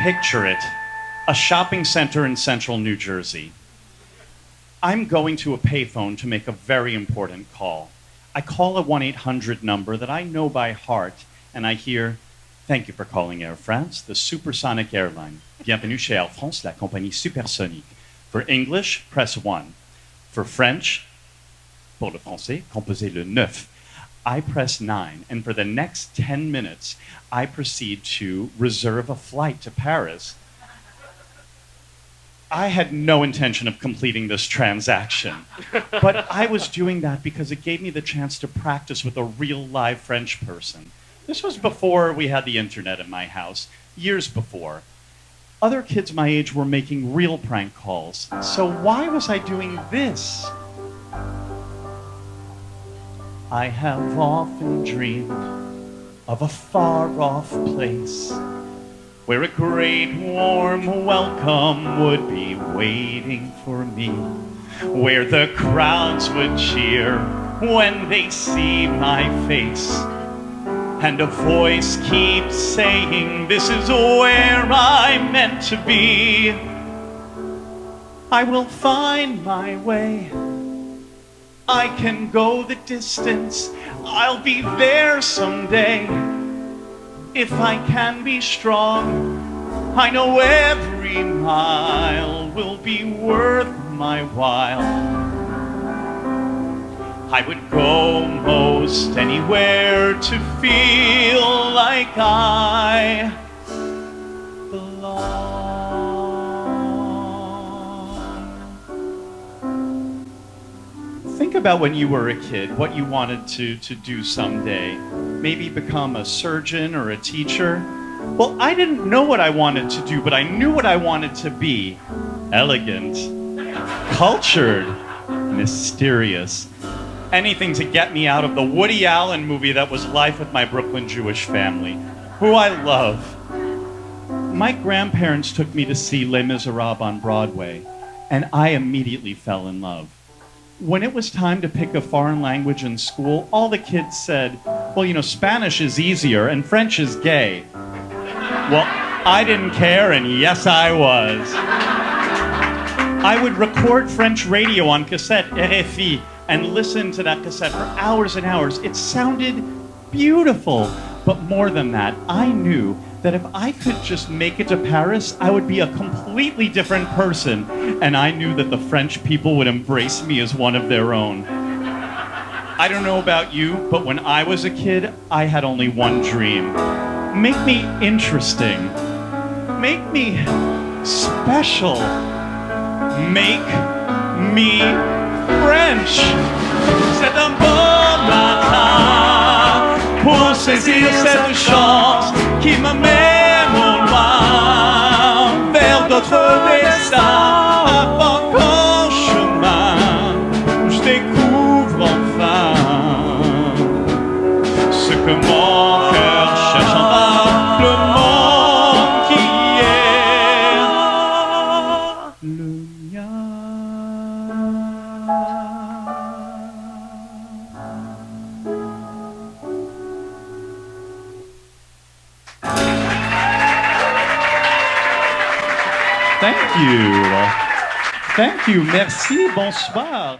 Picture it, a shopping center in central New Jersey. I'm going to a payphone to make a very important call. I call a 1-800 number that I know by heart, and I hear, "Thank you for calling Air France, the supersonic airline. Bienvenue chez Air France, la compagnie supersonique." For English, press 1. For French, pour le français, composez le 9. I press 9, and for the next 10 minutes, I proceed to reserve a flight to Paris. I had no intention of completing this transaction, but I was doing that because it gave me the chance to practice with a real live French person. This was before we had the internet in my house, years before. Other kids my age were making real prank calls, so why was I doing this? I have often dreamed of a far-off place where a great warm welcome would be waiting for me, where the crowds would cheer when they see my face, and a voice keeps saying, "This is where I'm meant to be." I will find my way. I can go the distance. I'll be there someday. If I can be strong, I know every mile will be worth my while. I would go most anywhere to feel like I belong. Think about when you were a kid, what you wanted to do someday. Maybe become a surgeon or a teacher. Well, I didn't know what I wanted to do, but I knew what I wanted to be. Elegant, cultured, mysterious. Anything to get me out of the Woody Allen movie that was Life with My Brooklyn Jewish Family, who I love. My grandparents took me to see Les Miserables on Broadway, and I immediately fell in love. When it was time to pick a foreign language in school, all the kids said, "Well, you know, Spanish is easier and French is gay." Well, I didn't care, and yes, I was. I would record French radio on cassette, RFI, and listen to that cassette for hours and hours. It sounded beautiful. But more than that, I knew that if I could just make it to Paris, I would be a completely different person. And I knew that the French people would embrace me as one of their own. I don't know about you, but when I was a kid, I had only one dream. Make me interesting. Make me special. Make me French. C'est un bon matin pour saisir cette chance qui me mène au loin vers d'autres destins. Avant qu'en chemin je découvre enfin ce que mon cœur cherche aimablement qui est le mien. Thank you. Thank you. Merci. Bonsoir.